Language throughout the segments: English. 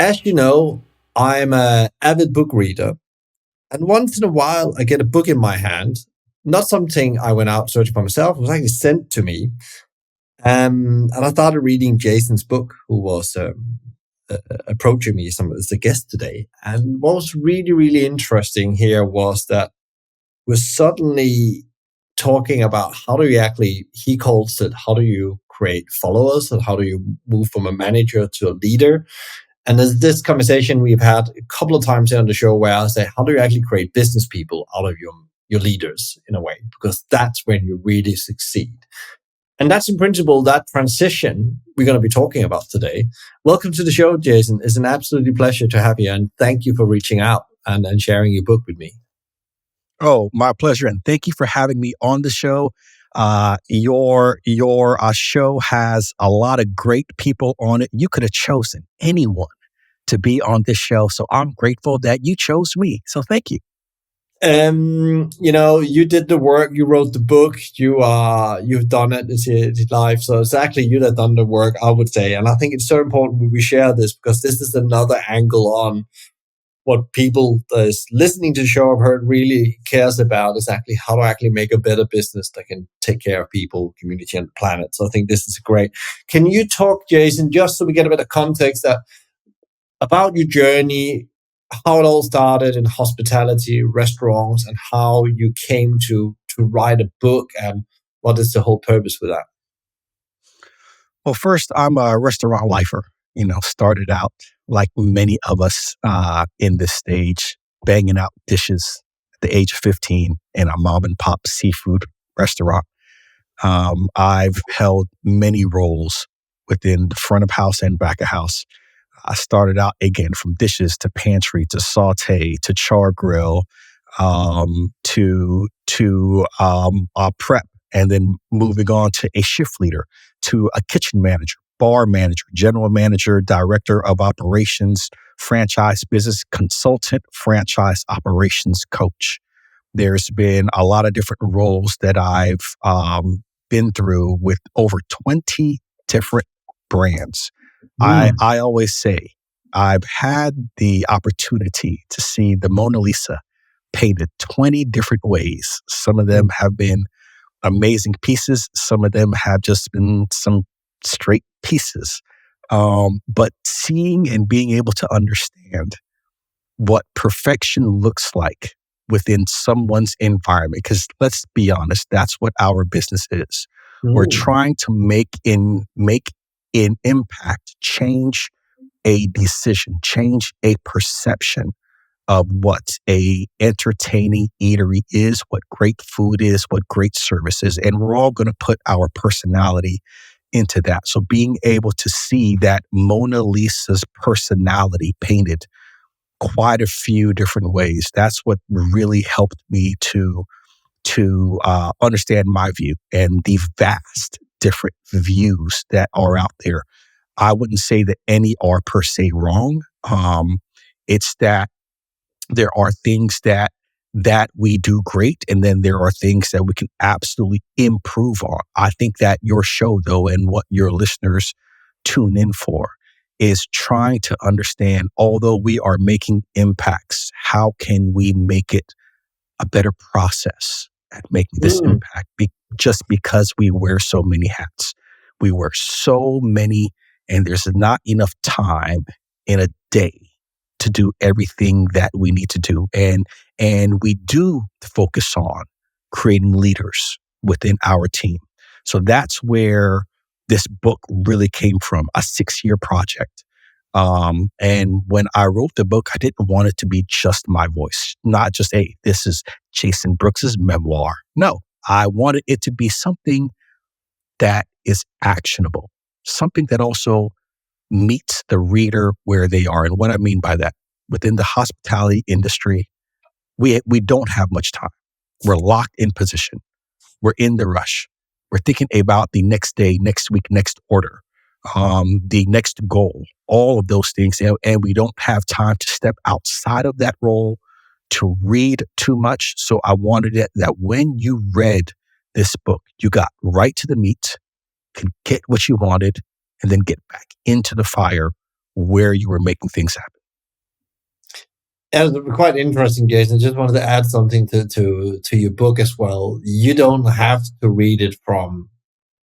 As you know, I'm an avid book reader, and once in a while I get a book in my hand. Not something I went out searching for myself, it was actually sent to me. And I started reading Jason's book, who was approaching me as a guest today. And what was really, really interesting here was that we're suddenly talking about how do you actually, he calls it, how do you create followers and how do you move from a manager to a leader? And there's this conversation we've had a couple of times here on the show where I say, how do you actually create business people out of your leaders in a way? Because that's when you really succeed. And that's in principle that transition we're going to be talking about today. Welcome to the show, Jason. It's an absolutely pleasure to have you. And thank you for reaching out and sharing your book with me. Oh, my pleasure. And thank you for having me on the show. Your show has a lot of great people on it. You could have chosen anyone to be on this show. So I'm grateful that you chose me. So thank you. You did the work, you wrote the book, you've done it, it's live. So it's actually you that done the work, I would say. And I think it's so important we share this because this is another angle on what people that is listening to the show I've heard really cares about is actually how to actually make a better business that can take care of people, community, and the planet. So I think this is great. Can you talk, Jason, just so we get a bit of context about your journey, how it all started in hospitality, restaurants, and how you came to write a book, and what is the whole purpose with that? Well, first, I'm a restaurant lifer. Started out like many of us in this stage, banging out dishes at the age of 15 in a mom and pop seafood restaurant. I've held many roles within the front of house and back of house. I started out again from dishes to pantry to saute to char grill to prep, and then moving on to a shift leader, to a kitchen manager, bar manager, general manager, director of operations, franchise business consultant, franchise operations coach. There's been a lot of different roles that I've been through with over 20 different brands. I always say I've had the opportunity to see the Mona Lisa painted 20 different ways. Some of them have been amazing pieces. Some of them have just been some straight pieces. But seeing and being able to understand what perfection looks like within someone's environment, because let's be honest, that's what our business is. We're trying to make an impact, change a decision, change a perception of what a entertaining eatery is, what great food is, what great service is. And we're all going to put our personality into that. So being able to see that Mona Lisa's personality painted quite a few different ways, that's what really helped me to understand my view and the vast different views that are out there. I wouldn't say that any are per se wrong. It's that there are things that we do great, and then there are things that we can absolutely improve on. I think that your show, though, and what your listeners tune in for is trying to understand, although we are making impacts, how can we make it a better process at making this impact? Just because we wear so many hats. We wear so many, and there's not enough time in a day to do everything that we need to do. And we do focus on creating leaders within our team. So that's where this book really came from, a 6-year project. And when I wrote the book, I didn't want it to be just my voice, not just, hey, this is Jason Brooks's memoir. No, I wanted it to be something that is actionable, something that also meets the reader where they are. And what I mean by that, within the hospitality industry, we don't have much time. We're locked in position. We're in the rush. We're thinking about the next day, next week, next order, the next goal, all of those things. And we don't have time to step outside of that role to read too much. So I wanted it that when you read this book, you got right to the meat, could get what you wanted, and then get back into the fire where you were making things happen. Yeah, quite interesting, Jason. Just wanted to add something to your book as well. You don't have to read it from,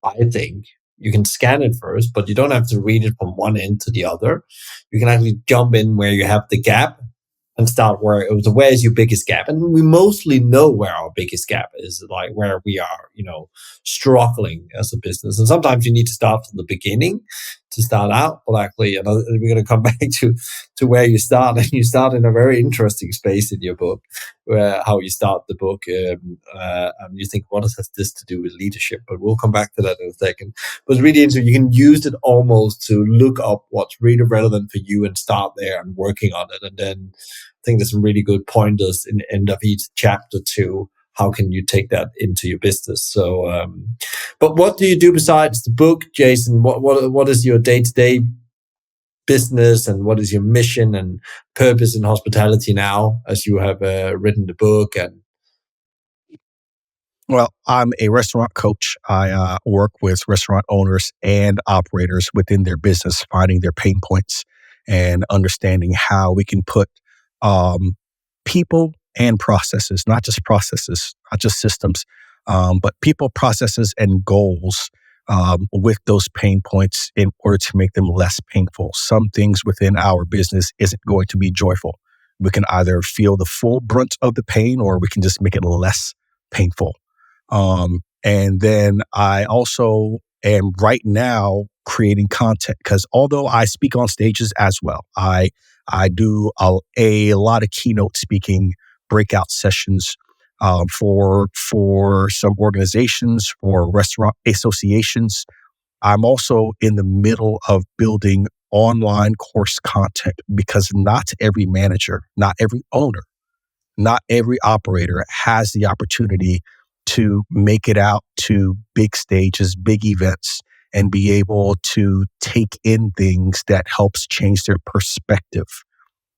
I think. You can scan it first, but you don't have to read it from one end to the other. You can actually jump in where you have the gap and start where is your biggest gap. And we mostly know where our biggest gap is, like where we are, struggling as a business. And sometimes you need to start from the beginning to start out. But actually, we're going to come back to where you start, and you start in a very interesting space in your book, where how you start the book. And you think, what has this to do with leadership? But we'll come back to that in a second. But it's really interesting. You can use it almost to look up what's really relevant for you and start there and working on it. And then I think there's some really good pointers in the end of each chapter too. How can you take that into your business? So, but what do you do besides the book, Jason? What is your day-to-day business, and what is your mission and purpose in hospitality now, as you have written the book? And Well, I'm a restaurant coach. I work with restaurant owners and operators within their business, finding their pain points and understanding how we can put um, people and processes, not just systems, but people, processes, and goals with those pain points in order to make them less painful. Some things within our business isn't going to be joyful. We can either feel the full brunt of the pain, or we can just make it less painful. And then I also am right now creating content, because although I speak on stages as well, I do a lot of keynote speaking, breakout sessions for some organizations, for restaurant associations. I'm also in the middle of building online course content, because not every manager, not every owner, not every operator has the opportunity to make it out to big stages, big events, and be able to take in things that helps change their perspective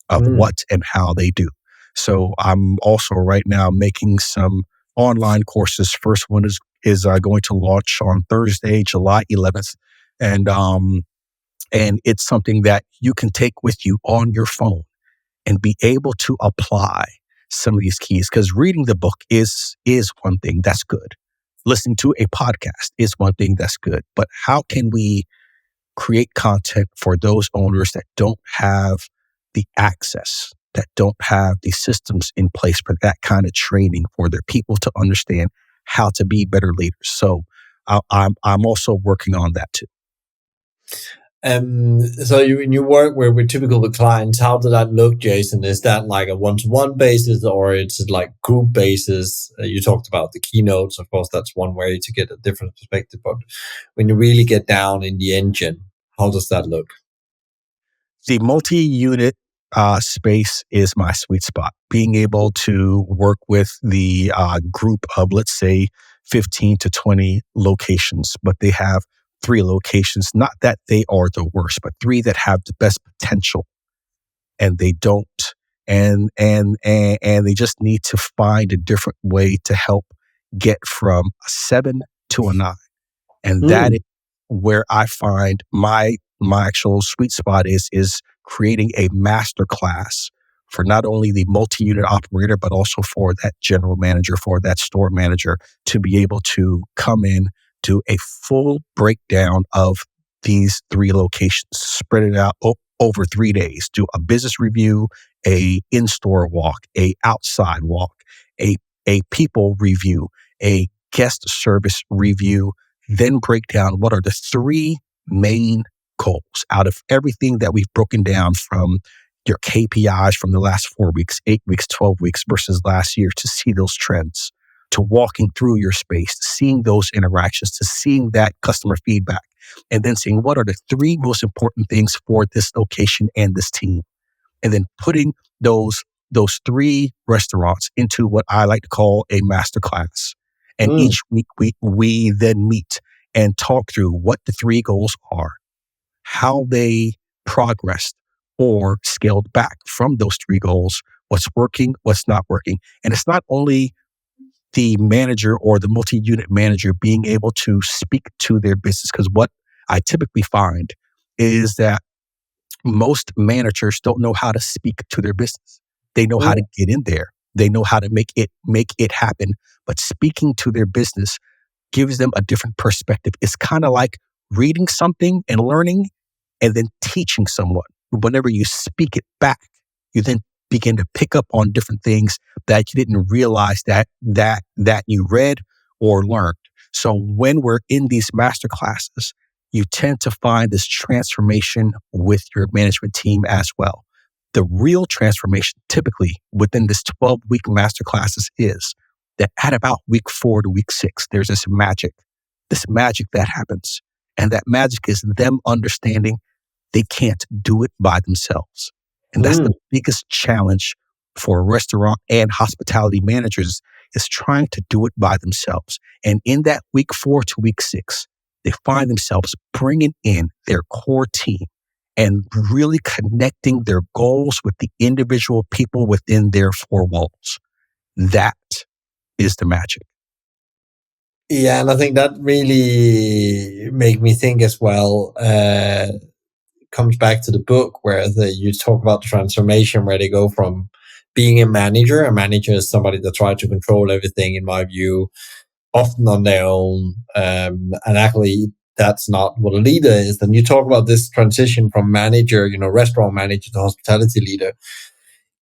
of mm, what and how they do. So I'm also right now making some online courses. First one is going to launch on Thursday, July 11th, and it's something that you can take with you on your phone and be able to apply some of these keys. Because reading the book is one thing that's good. Listening to a podcast is one thing that's good. But how can we create content for those owners that don't have the access, that don't have the systems in place for that kind of training for their people to understand how to be better leaders? So I'm also working on that too. so when you work with typical with clients, how does that look, Jason? Is that like a one-to-one basis, or it's like group basis? You talked about the keynotes. Of course, that's one way to get a different perspective. But when you really get down in the engine, how does that look? The multi-unit space is my sweet spot. Being able to work with the group of, let's say, 15 to 20 locations, but they have 3 locations. Not that they are the worst, but 3 that have the best potential, and they don't. And they just need to find a different way to help get from a 7 to a 9. And that is Mm, where I find my actual sweet spot is creating a master class for not only the multi-unit operator, but also for that general manager, for that store manager, to be able to come in, do a full breakdown of these 3 locations, spread it out over 3 days, do a business review, a in-store walk, a outside walk, a people review, a guest service review, then break down what are the 3 main goals out of everything that we've broken down from your KPIs from the last 4 weeks, 8 weeks, 12 weeks versus last year, to see those trends, to walking through your space, to seeing those interactions, to seeing that customer feedback, and then seeing what are the 3 most important things for this location and this team, and then putting those 3 restaurants into what I like to call a master class. And mm, each week we then meet and talk through what the 3 goals are, how they progressed or scaled back from those 3 goals, what's working, what's not working. And it's not only the manager or the multi-unit manager being able to speak to their business, because what I typically find is that Most managers don't know how to speak to their business. They know how Mm, to get in there. They know how to make it happen. But speaking to their business gives them a different perspective. It's kind of like reading something and learning and then teaching someone. Whenever you speak it back, you then begin to pick up on different things that you didn't realize that you read or learned. So when we're in these master classes, you tend to find this transformation with your management team as well. The real transformation typically within this 12-week master classes is that at about week 4 to week 6, there's this magic that happens. And that magic is them understanding they can't do it by themselves. And that's the mm, biggest challenge for restaurant and hospitality managers is trying to do it by themselves. And in that week 4 to week 6, they find themselves bringing in their core team and really connecting their goals with the individual people within their four walls. That is the magic. yeah, and I think that really make me think as well. Comes back to the book where you talk about the transformation where they go from being a manager. A manager is somebody that tries to control everything, in my view, often on their own. And actually, that's not what a leader is. Then you talk about this transition from manager, restaurant manager to hospitality leader.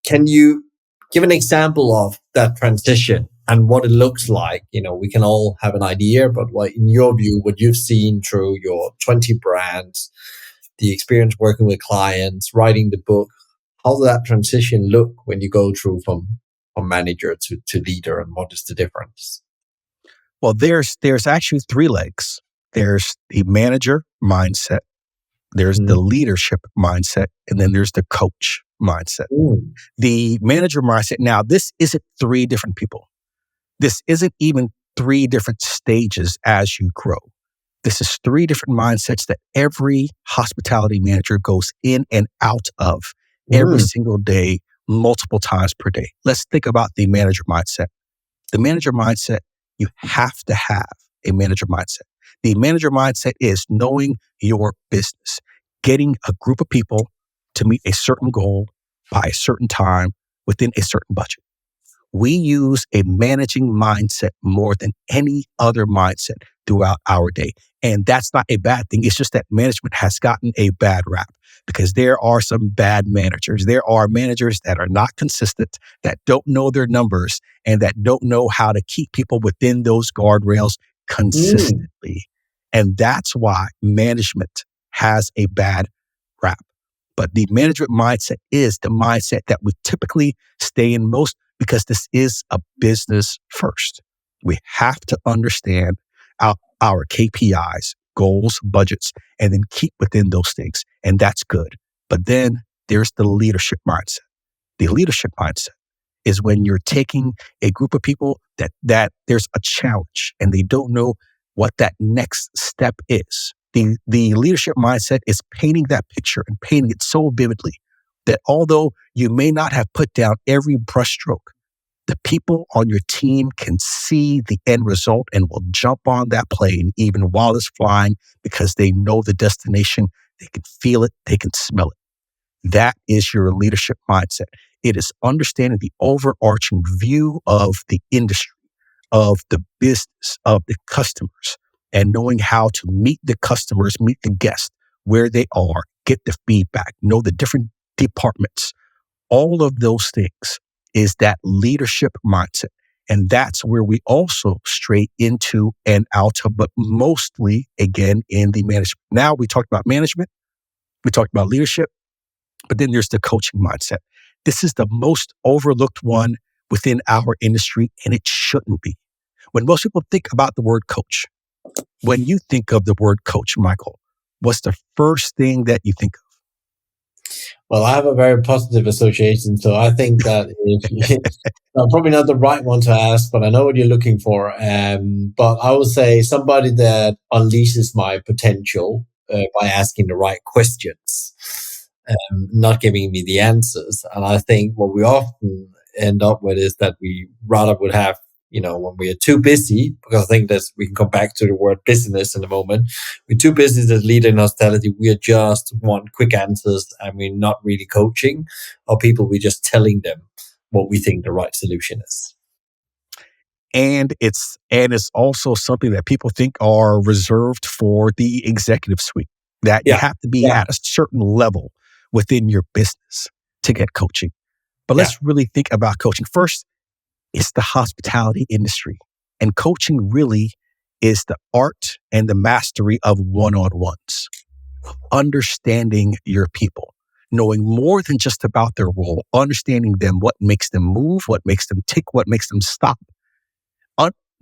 Can you give an example of that transition and what it looks like? We can all have an idea, but what, in your view, what you've seen through your 20 brands, the experience working with clients, writing the book, how does that transition look when you go through from manager to leader, and what is the difference? Well, there's actually three legs. There's the manager mindset, there's the Mm. leadership mindset, and then there's the coach mindset. Mm. The manager mindset, now this isn't three different people. This isn't even three different stages as you grow. This is three different mindsets that every hospitality manager goes in and out of every Mm. single day, multiple times per day. Let's think about the manager mindset. The manager mindset, you have to have a manager mindset. The manager mindset is knowing your business, getting a group of people to meet a certain goal by a certain time within a certain budget. We use a managing mindset more than any other mindset throughout our day. And that's not a bad thing. It's just that management has gotten a bad rap because there are some bad managers. There are managers that are not consistent, that don't know their numbers, and that don't know how to keep people within those guardrails Mm. consistently. And that's why management has a bad rap. But the management mindset is the mindset that we typically stay in most because this is a business first. We have to understand our KPIs, goals, budgets, and then keep within those things. And that's good. But then there's the leadership mindset. The leadership mindset is when you're taking a group of people that there's a challenge and they don't know what that next step is. The leadership mindset is painting that picture and painting it so vividly that although you may not have put down every brushstroke, the people on your team can see the end result and will jump on that plane even while it's flying because they know the destination, they can feel it, they can smell it. That is your leadership mindset. It is understanding the overarching view of the industry, of the business, of the customers, and knowing how to meet the customers, meet the guests where they are, get the feedback, know the different departments. All of those things is that leadership mindset. And that's where we also stray into and out of, but mostly again in the management. Now we talked about management, we talked about leadership, but then there's the coaching mindset. This is the most overlooked one within our industry, and it shouldn't be. When most people think about the word coach, when you think of the word coach, Michael, what's the first thing that you think Well, I have a very positive association, so I think that if I'm probably not the right one to ask, but I know what you're looking for. But I would say somebody that unleashes my potential by asking the right questions, not giving me the answers. And I think what we often end up with is that we rather would have when we are too busy, because I think that we can come back to the word business in a moment. We're too busy as leader in hospitality. We are just want quick answers, and we're not really coaching our people. We're just telling them what we think the right solution is. And it's also something that people think are reserved for the executive suite, that you Yeah, have to be at a certain level within your business to get coaching. But yeah. let's really think about coaching. First, it's the hospitality industry. And coaching really is the art and the mastery of one-on-ones, understanding your people, knowing more than just about their role, understanding them, what makes them move, what makes them tick, what makes them stop,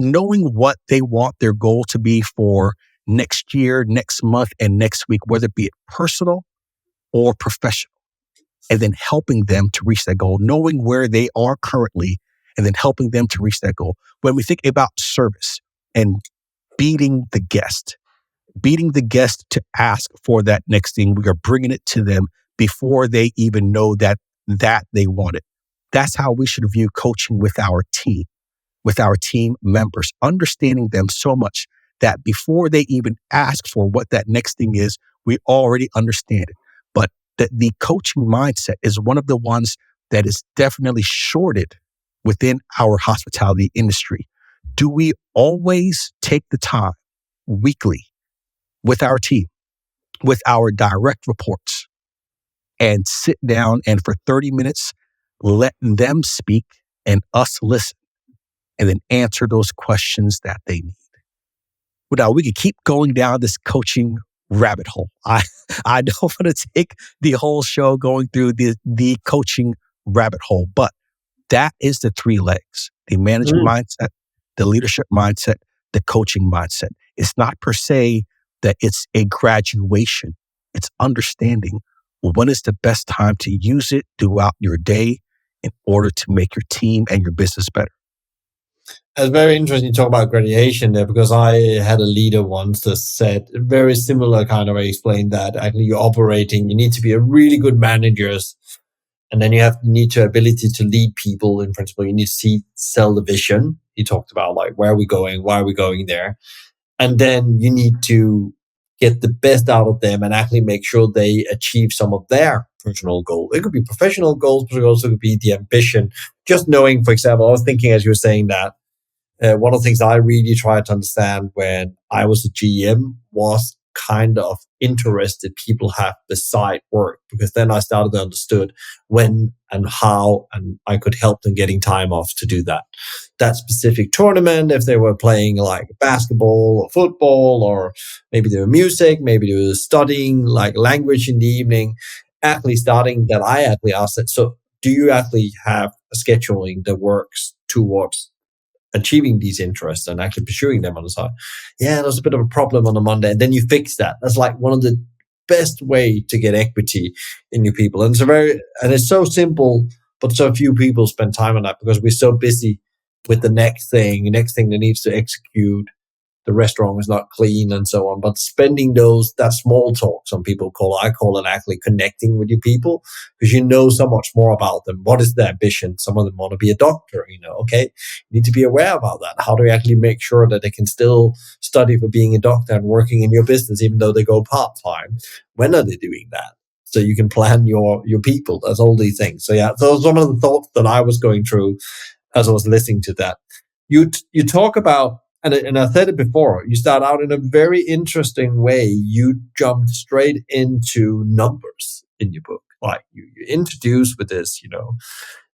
knowing what they want their goal to be for next year, next month, and next week, whether it be personal or professional, and then helping them to reach that goal, knowing where they are currently, and then helping them to reach that goal. When we think about service and beating the guest, to ask for that next thing, we are bringing it to them before they even know that they want it. That's how we should view coaching with our team members, understanding them so much that before they even ask for what that next thing is, we already understand it. But the coaching mindset is one of the ones that is definitely shorted within our hospitality industry. Do we always take the time weekly with our team, with our direct reports, and sit down and for 30 minutes, let them speak and us listen, and then answer those questions that they need? Well, now we could keep going down this coaching rabbit hole. I don't want to take the whole show going through the coaching rabbit hole, but that is the three legs: the management Mm. mindset, the leadership mindset, the coaching mindset. It's not per se that it's a graduation. It's understanding when is the best time to use it throughout your day in order to make your team and your business better. It's very interesting to talk about graduation there, because I had a leader once that said very similar kind of way, explained that actually you're operating, you need to be a really good manager, and then you need to ability to lead people. In principle, you need to sell the vision. He talked about like, where are we going? Why are we going there? And then you need to get the best out of them and actually make sure they achieve some of their personal goals. It could be professional goals, but it also could be the ambition. Just knowing, for example, I was thinking as you were saying that, one of the things I really tried to understand when I was a GM was kind of interested people have beside work, because then I started to understood when and how, and I could help them getting time off to do that specific tournament. If they were playing like basketball or football, or maybe they were music, maybe they were studying like language in the evening, actually starting that, I actually asked it. So do you actually have a scheduling that works towards achieving these interests and actually pursuing them on the side? Yeah, there's a bit of a problem on a Monday, and then you fix that. That's like one of the best way to get equity in your people. And it's so simple, but so few people spend time on that because we're so busy with the next thing that needs to execute. The restaurant is not clean and so on. But spending that small talk, some people I call it actually connecting with your people, because you know so much more about them. What is their ambition? Some of them want to be a doctor, okay. You need to be aware about that. How do you actually make sure that they can still study for being a doctor and working in your business, even though they go part-time? When are they doing that? So you can plan your people. That's all these things. So yeah, those are some of the thoughts that I was going through as I was listening to that. You talk about, and I said it before, you start out in a very interesting way. You jumped straight into numbers in your book. Like you introduce with this,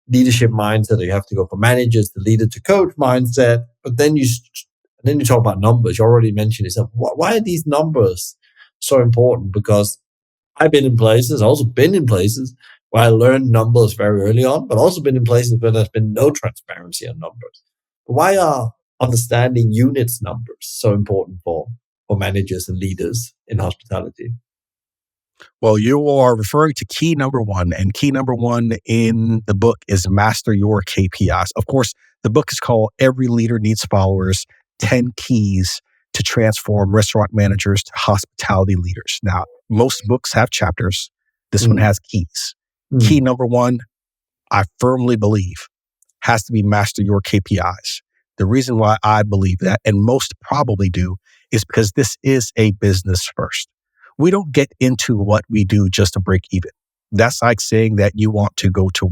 leadership mindset. You have to go from managers to leader to coach mindset. But then you talk about numbers. You already mentioned yourself. Why are these numbers so important? Because I've been in places, also been in places where I learned numbers very early on, but also been in places where there's been no transparency on numbers. Why are understanding units numbers so important for managers and leaders in hospitality? Well, you are referring to key number one, and key number one in the book is master your KPIs. Of course, the book is called Every Leader Needs Followers, 10 Keys to Transform Restaurant Managers to Hospitality Leaders. Now, most books have chapters. This one Mm, has keys. Key mm, number one, I firmly believe, has to be master your KPIs. The reason why I believe that, and most probably do, is because this is a business first. We don't get into what we do just to break even. That's like saying that you want to go to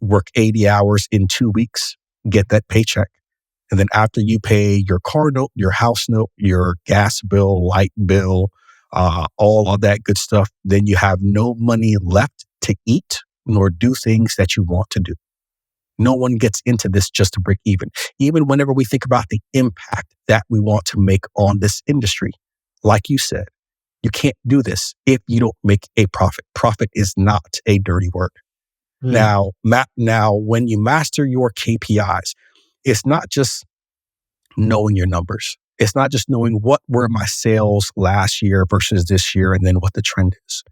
work 80 hours in 2 weeks, get that paycheck. And then after you pay your car note, your house note, your gas bill, light bill, all of that good stuff, then you have no money left to eat nor do things that you want to do. No one gets into this just to break even. Even whenever we think about the impact that we want to make on this industry, like you said, you can't do this if you don't make a profit. Profit is not a dirty word. Mm. Now, when you master your KPIs, it's not just knowing your numbers. It's not just knowing what were my sales last year versus this year and then what the trend is.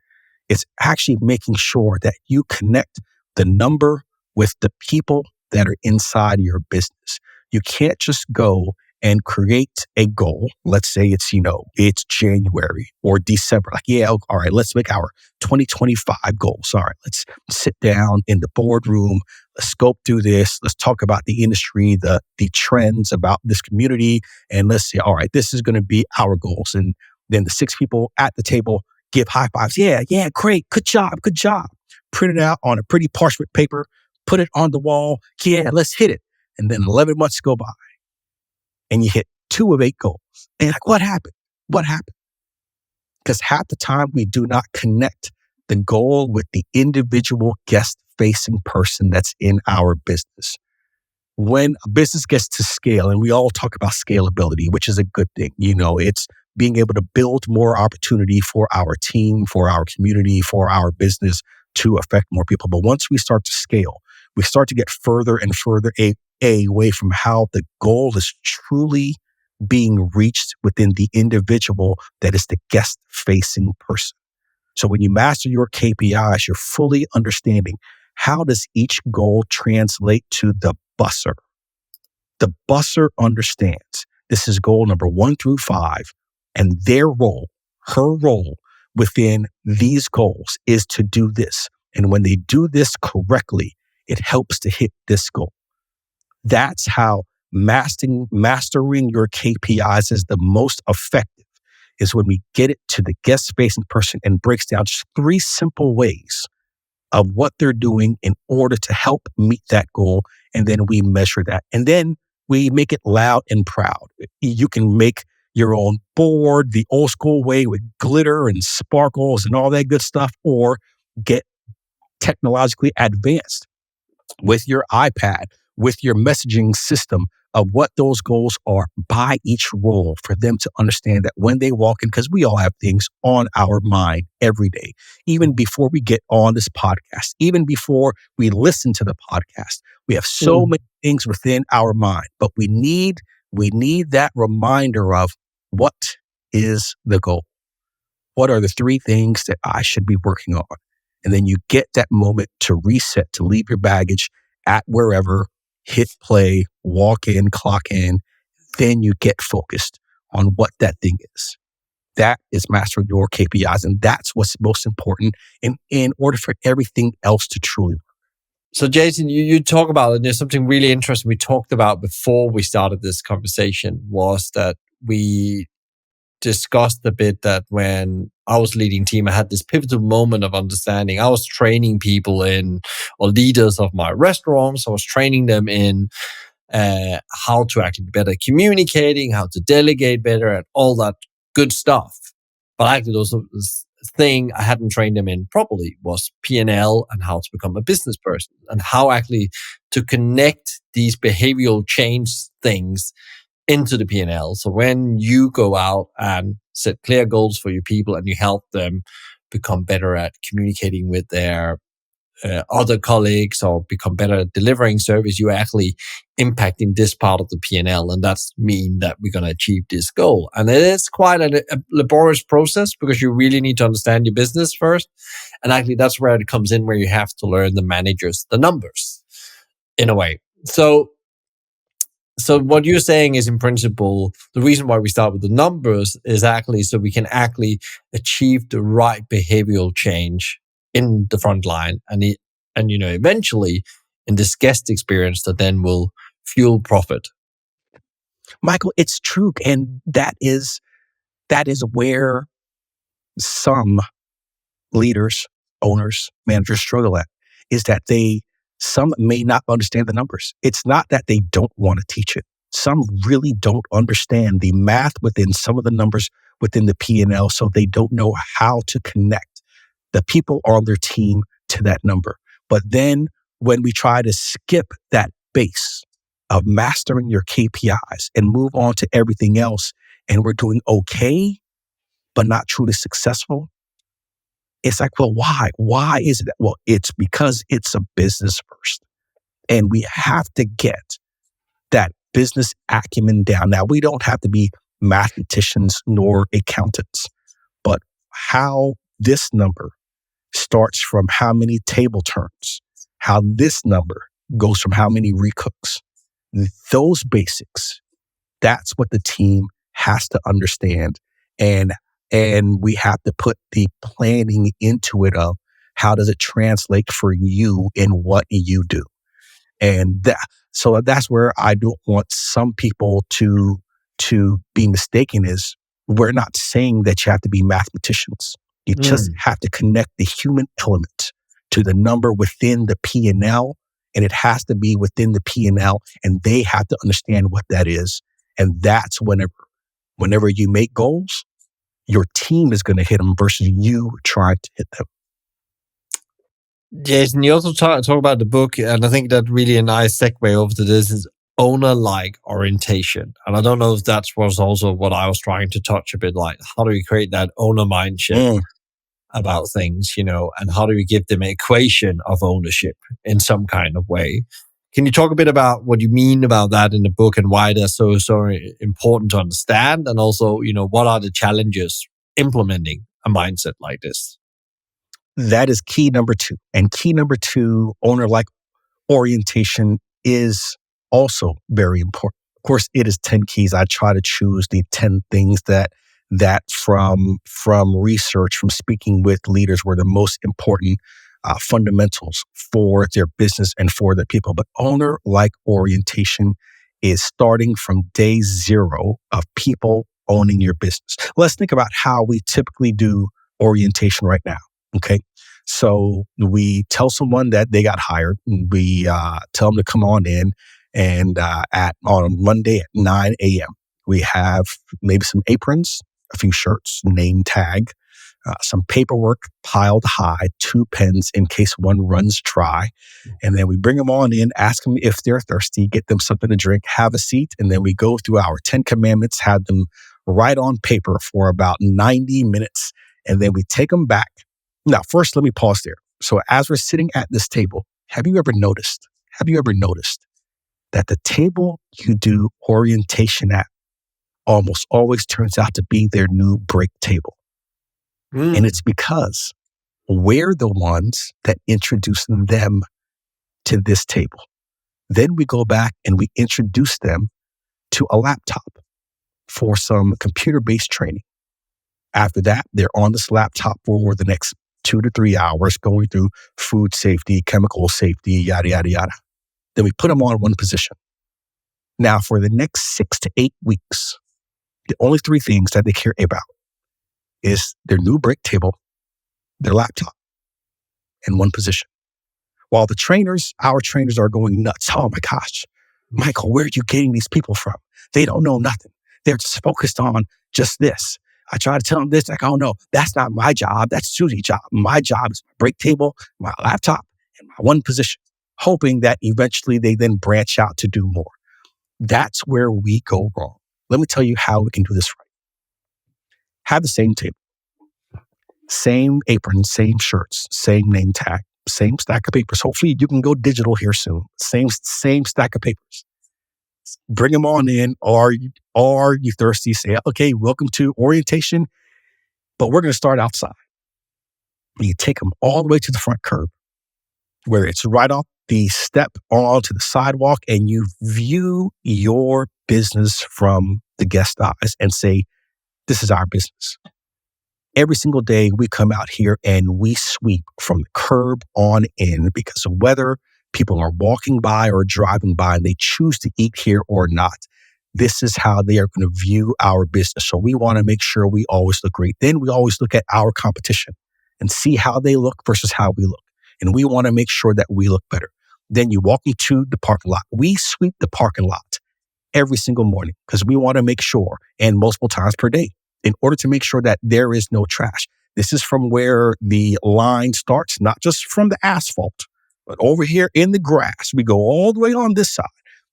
It's actually making sure that you connect the number with the people that are inside your business. You can't just go and create a goal. Let's say it's January or December. Like, yeah, all right, let's make our 2025 goals. All right, let's sit down in the boardroom. Let's scope through this. Let's talk about the industry, the trends about this community. And let's say, all right, this is going to be our goals. And then the 6 people at the table give high fives. Yeah, great. Good job. Print it out on a pretty parchment paper, put it on the wall. Yeah, let's hit it. And then 11 months go by and you hit 2 of 8 goals. And like, what happened? What happened? Because half the time we do not connect the goal with the individual guest facing person that's in our business. When a business gets to scale, and we all talk about scalability, which is a good thing, it's being able to build more opportunity for our team, for our community, for our business to affect more people. But once we start to scale, we start to get further and further away from how the goal is truly being reached within the individual that is the guest facing person. So when you master your KPIs, you're fully understanding how does each goal translate to the busser. The busser understands this is goal number 1 through 5, and her role within these goals is to do this. And when they do this correctly, it helps to hit this goal. That's how mastering your KPIs is the most effective, is when we get it to the guest-facing person and breaks down just 3 simple ways of what they're doing in order to help meet that goal. And then we measure that. And then we make it loud and proud. You can make your own board the old school way with glitter and sparkles and all that good stuff, or get technologically advanced with your iPad, with your messaging system of what those goals are by each role for them to understand that when they walk in, because we all have things on our mind every day, even before we get on this podcast, even before we listen to the podcast, we have so many things within our mind, but we need that reminder of what is the goal? What are the 3 things that I should be working on? And then you get that moment to reset, to leave your baggage at wherever, hit play, walk in, clock in. Then you get focused on what that thing is. That is mastering your KPIs. And that's what's most important in order for everything else to truly work. So Jason, you talk about, and there's something really interesting we talked about before we started this conversation, was that we discussed a bit that when I was leading team, I had this pivotal moment of understanding. I was training people or leaders of my restaurants. I was training them in how to actually be better communicating, how to delegate better, and all that good stuff. But actually, those thing I hadn't trained them in properly was P&L and how to become a business person, and how actually to connect these behavioral change things into the P&L. So when you go out and set clear goals for your people and you help them become better at communicating with their other colleagues or become better at delivering service, you're actually impacting this part of the P&L, and that's mean that we're going to achieve this goal. And it is quite a laborious process because you really need to understand your business first. And actually that's where it comes in, where you have to learn the numbers in a way. So what you're saying is, in principle, the reason why we start with the numbers is actually so we can actually achieve the right behavioral change in the front line, and eventually in this guest experience that then will fuel profit Michael, it's true. And that is where some leaders, owners, managers struggle at, is that some may not understand the numbers. It's not that they don't want to teach it. Some really don't understand the math within some of the numbers within the P&L, so they don't know how to connect the people on their team to that number. But then when we try to skip that base of mastering your KPIs and move on to everything else, and we're doing okay, but not truly successful, it's like, well, why? Why is it that? Well, it's because it's a business first. And we have to get that business acumen down. Now, we don't have to be mathematicians nor accountants, but how this number starts from how many table turns, how this number goes from how many recooks, those basics, that's what the team has to understand. And we have to put the planning into it of how does it translate for you in what you do. And so that's where I don't want some people to be mistaken, is we're not saying that you have to be mathematicians. You just Mm. have to connect the human element to the number within the P&L, and it has to be within the P&L, and they have to understand what that is. And that's whenever you make goals, your team is going to hit them versus you trying to hit them. Jason, you also talk about the book, and I think that really a nice segue over to this is owner-like orientation. And I don't know if that was also what I was trying to touch a bit, like how do we create that owner mindset about things, and how do we give them an equation of ownership in some kind of way? Can you talk a bit about what you mean about that in the book and why that's so important to understand? And also, what are the challenges implementing a mindset like this? That is key number 2. And key number 2, owner-like orientation, is also very important. Of course, it is 10 keys. I try to choose the 10 things that from research, from speaking with leaders, were the most important fundamentals for their business and for their people. But owner-like orientation is starting from day 0 of people owning your business. Let's think about how we typically do orientation right now. Okay. So we tell someone that they got hired. We tell them to come on in, and on Monday at 9 a.m. we have maybe some aprons, a few shirts, name tag, some paperwork piled high, 2 pens in case one runs dry. And then we bring them on in, ask them if they're thirsty, get them something to drink, have a seat. And then we go through our 10 commandments, have them write on paper for about 90 minutes. And then we take them back. Now, first, let me pause there. So as we're sitting at this table, have you ever noticed that the table you do orientation at almost always turns out to be their new break table? And it's because we're the ones that introduce them to this table. Then we go back and we introduce them to a laptop for some computer-based training. After that, they're on this laptop for the next 2 to 3 hours, going through food safety, chemical safety, yada, yada, yada. Then we put them on one position. Now, for the next 6 to 8 weeks, the only 3 things that they care about is their new break table, their laptop, and one position. While our trainers are going nuts. Oh my gosh, Michael, where are you getting these people from? They don't know nothing. They're just focused on just this. I try to tell them this, like, oh no, that's not my job. That's Susie's job. My job is my break table, my laptop, and my one position, hoping that eventually they then branch out to do more. That's where we go wrong. Let me tell you how we can do this right. Have the same table, same apron, same shirts, same name tag, same stack of papers. Hopefully you can go digital here soon. Same stack of papers. Bring them on in. Are you thirsty? Say, okay, welcome to orientation, but we're going to start outside. You take them all the way to the front curb, where it's right off the step onto the sidewalk, and you view your business from the guest eyes and say, this is our business. Every single day we come out here and we sweep from the curb on in, because of whether people are walking by or driving by and they choose to eat here or not. this is how they are going to view our business. So we want to make sure we always look great. Then we always look at our competition and see how they look versus how we look. And we want to make sure that we look better. Then you walk into the parking lot. We sweep the parking lot every single morning because we want to make sure, and multiple times per day, in order to make sure that there is no trash. This is from where the line starts, not just from the asphalt, but over here in the grass. We go all the way on this side.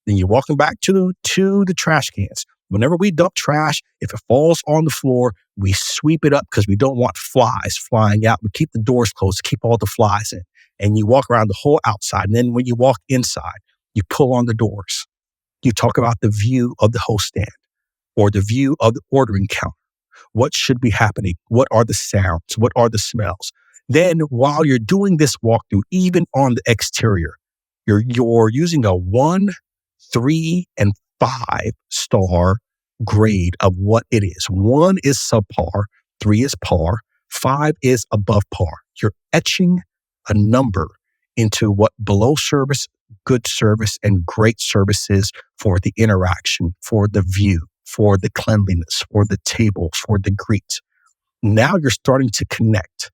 Then you're walking back to the trash cans. Whenever we dump trash, if it falls on the floor, we sweep it up because we don't want flies flying out. We keep the doors closed to keep all the flies in. And you walk around the whole outside. And then when you walk inside, you pull on the doors. You talk about the view of the host stand or the view of the ordering counter. What should be happening? What are the sounds? What are the smells? Then while you're doing this walkthrough, even on the exterior, you're using a 1, 3, and 5-star grade of what it is. 1 is subpar, 3 is par, 5 is above par. You're etching a number into what below service, good service, and great service is for the interaction, for the view, for the cleanliness, for the table, for the greet. Now you're starting to connect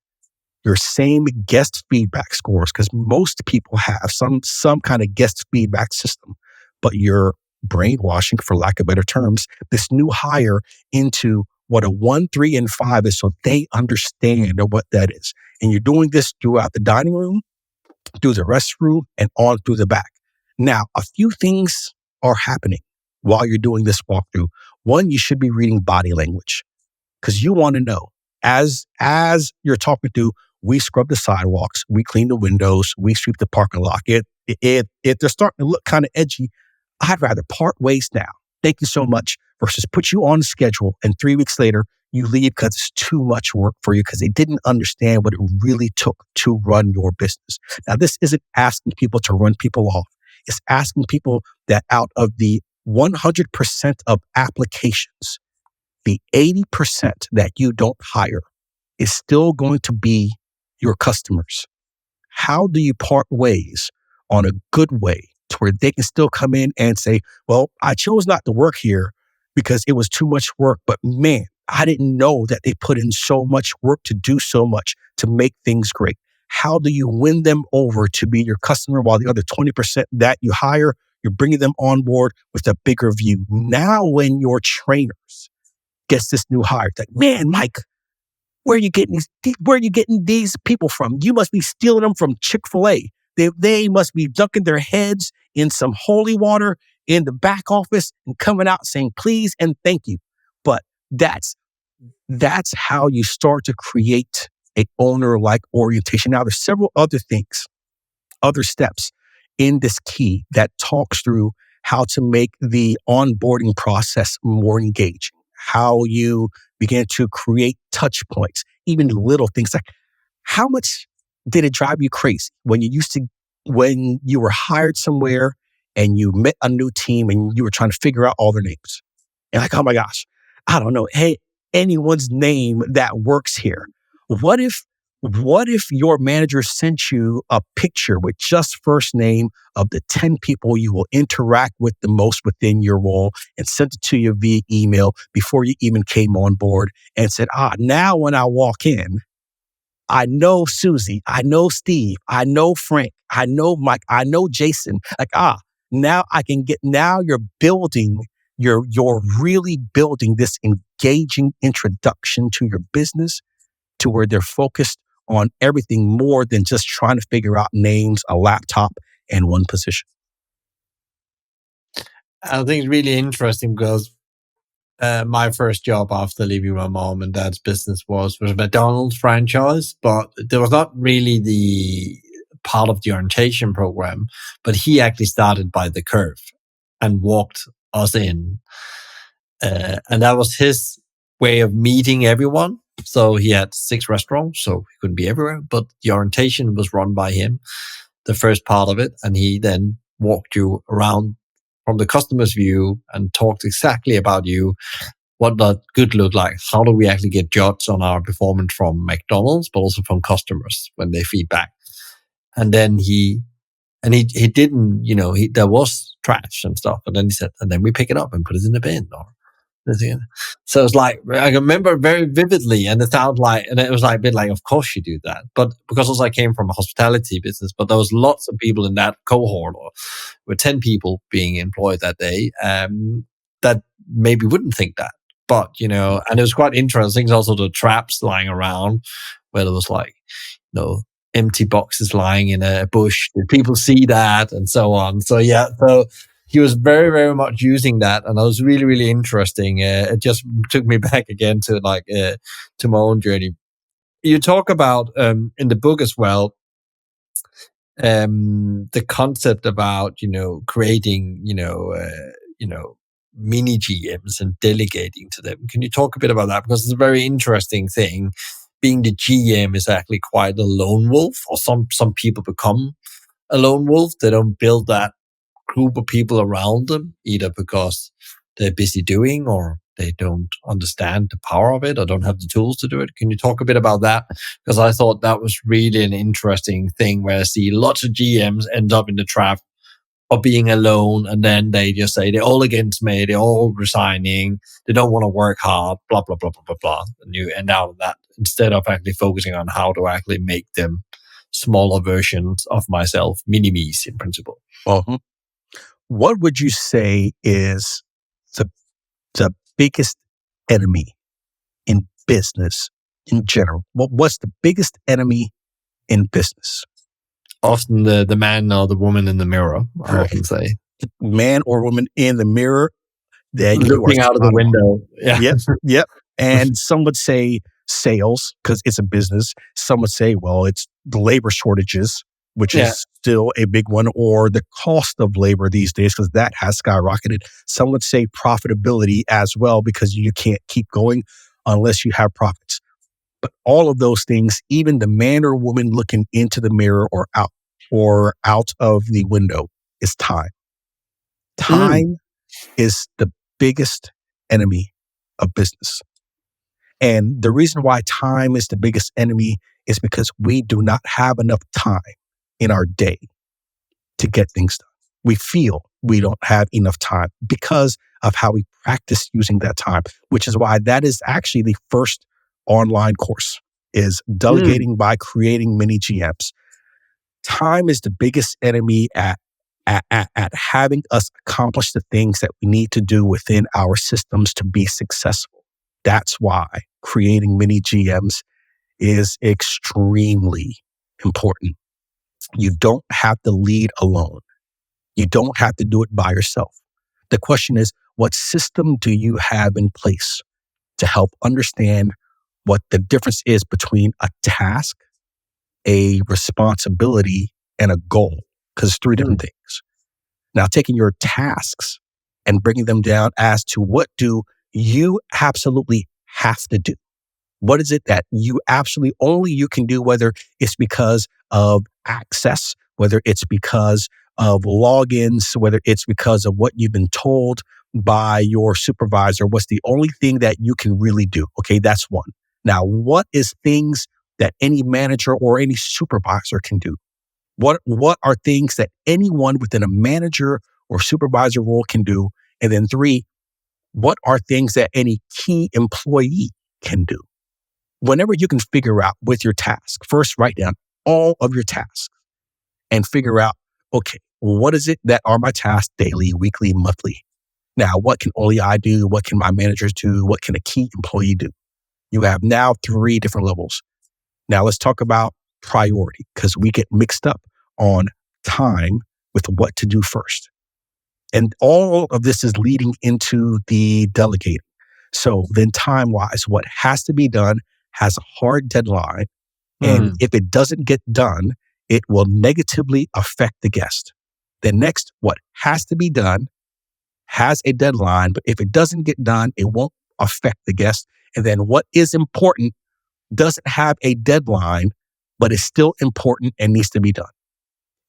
your same guest feedback scores because most people have some kind of guest feedback system, but you're brainwashing, for lack of better terms, this new hire into what a 1, 3, and 5 is so they understand what that is. And you're doing this throughout the dining room, through the restroom, and on through the back. Now, a few things are happening while you're doing this walkthrough. One, you should be reading body language because you want to know as you're talking through, we scrub the sidewalks, we clean the windows, we sweep the parking lot. If they're starting to look kind of edgy, I'd rather part ways now. Thank you so much versus put you on the schedule and 3 weeks later you leave because it's too much work for you because they didn't understand what it really took to run your business. Now, this isn't asking people to run people off. It's asking people that out of the 100% of applications, the 80% that you don't hire is still going to be your customers. How do you part ways on a good way to where they can still come in and say, well, I chose not to work here because it was too much work, but man, I didn't know that they put in so much work to do so much to make things great. How do you win them over to be your customer while the other 20% that you hire, you're bringing them on board with a bigger view? Now, when your trainers gets this new hire, it's like, man, Mike, where are you getting these people from? You must be stealing them from Chick-fil-A. They must be dunking their heads in some holy water in the back office and coming out saying please and thank you. But that's how you start to create a owner-like orientation. Now, there's several other things, other steps in this key that talks through how to make the onboarding process more engaging, how you begin to create touch points, even little things like how much did it drive you crazy when you were hired somewhere and you met a new team and you were trying to figure out all their names? And like, oh my gosh, I don't know, hey, anyone's name that works here. What if your manager sent you a picture with just first name of the 10 people you will interact with the most within your role and sent it to you via email before you even came on board and said, now when I walk in, I know Susie, I know Steve, I know Frank, I know Mike, I know Jason. Like, now you're building, you're really building this engaging introduction to your business to where they're focused on everything more than just trying to figure out names, a laptop, and one position. I think it's really interesting because my first job after leaving my mom and dad's business was a McDonald's franchise, but there was not really the part of the orientation program. But he actually started by the curve and walked us in. And that was his way of meeting everyone. So he had 6 restaurants, so he couldn't be everywhere, but the orientation was run by him, the first part of it. And he then walked you around from the customer's view and talked exactly about you, what that good look like. How do we actually get judged on our performance from McDonald's, but also from customers when they feedback. And then he And he didn't, there was trash and stuff, but then he said, and then we pick it up and put it in the bin, or so it's like I remember very vividly, and it sounded like, and it was like a bit like, of course you do that, but because also I came from a hospitality business, but there was lots of people in that cohort, or with 10 people being employed that day, that maybe wouldn't think that, but and it was quite interesting. Also, the traps lying around where there was like, empty boxes lying in a bush. Did people see that, and so on? So yeah, so he was very, very much using that, and it was really, really interesting. It just took me back again to to my own journey. You talk about in the book as well, the concept about creating mini GMs and delegating to them. Can you talk a bit about that, because it's a very interesting thing? Being the GM is actually quite a lone wolf, or some people become a lone wolf. They don't build that group of people around them, either because they're busy doing, or they don't understand the power of it, or don't have the tools to do it. Can you talk a bit about that? Because I thought that was really an interesting thing, where I see lots of GMs end up in the trap of being alone, and then they just say they're all against me, they're all resigning, they don't want to work hard, blah blah blah blah blah blah. And you end out of that, instead of actually focusing on how to actually make them smaller versions of myself, mini me's in principle. Well, what would you say is the the biggest enemy in business in general? What's the biggest enemy in business? Often the man or the woman in the mirror, I often say. Man or woman in the mirror, that you are Looking out of the spot on. window. Yeah. Yep, yep. And some would say sales, because it's a business. Some would say, well, it's the labor shortages, which Yeah. is still a big one, or the cost of labor these days, because that has skyrocketed. Some would say profitability as well, because you can't keep going unless you have profits. But all of those things, even the man or woman looking into the mirror or out of the window, is time. Time is the biggest enemy of business. And the reason why time is the biggest enemy is because we do not have enough time in our day to get things done. We feel we don't have enough time because of how we practice using that time, which is why that is actually the first online course, is delegating by creating mini GMs. Time is the biggest enemy at having us accomplish the things that we need to do within our systems to be successful. That's why creating mini GMs is extremely important. You don't have to lead alone. You don't have to do it by yourself. The question is, what system do you have in place to help understand what the difference is between a task, a responsibility, and a goal? Because it's three different things. Now, taking your tasks and bringing them down as to what do you absolutely have to do? What is it that you absolutely only you can do, whether it's because of access, whether it's because of logins, whether it's because of what you've been told by your supervisor? What's the only thing that you can really do? Okay, that's one. Now, what is things that any manager or any supervisor can do? What are things that anyone within a manager or supervisor role can do? And then three, what are things that any key employee can do? Whenever you can figure out with your task, first write down all of your tasks and figure out, okay, what is it that are my tasks daily, weekly, monthly? Now, what can only I do? What can my managers do? What can a key employee do? You have now three different levels. Now let's talk about priority, because we get mixed up on time with what to do first. And all of this is leading into the delegating. So then time-wise, what has to be done has a hard deadline. And if it doesn't get done, it will negatively affect the guest. Then next, what has to be done has a deadline, but if it doesn't get done, it won't affect the guest. And then what is important doesn't have a deadline, but is still important and needs to be done.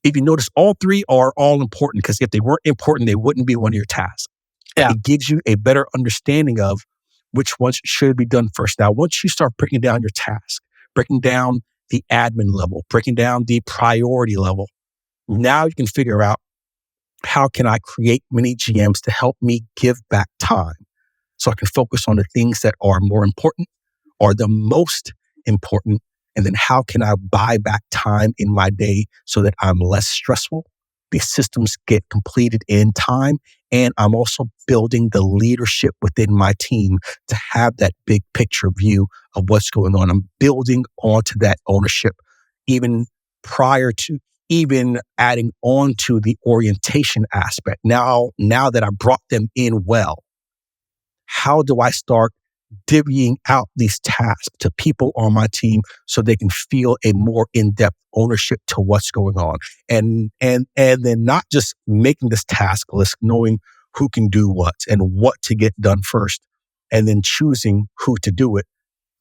If you notice, all three are all important, because if they weren't important, they wouldn't be one of your tasks. Yeah. It gives you a better understanding of which ones should be done first. Now, once you start breaking down your task, breaking down the admin level, breaking down the priority level, Now you can figure out, how can I create mini GMs to help me give back time so I can focus on the things that are more important or the most important? And then how can I buy back time in my day so that I'm less stressful? The systems get completed in time. And I'm also building the leadership within my team to have that big picture view of what's going on. I'm building onto that ownership even prior to even adding on to the orientation aspect. Now that I brought them in well, how do I start divvying out these tasks to people on my team so they can feel a more in-depth ownership to what's going on? And then not just making this task list, knowing who can do what and what to get done first, and then choosing who to do it.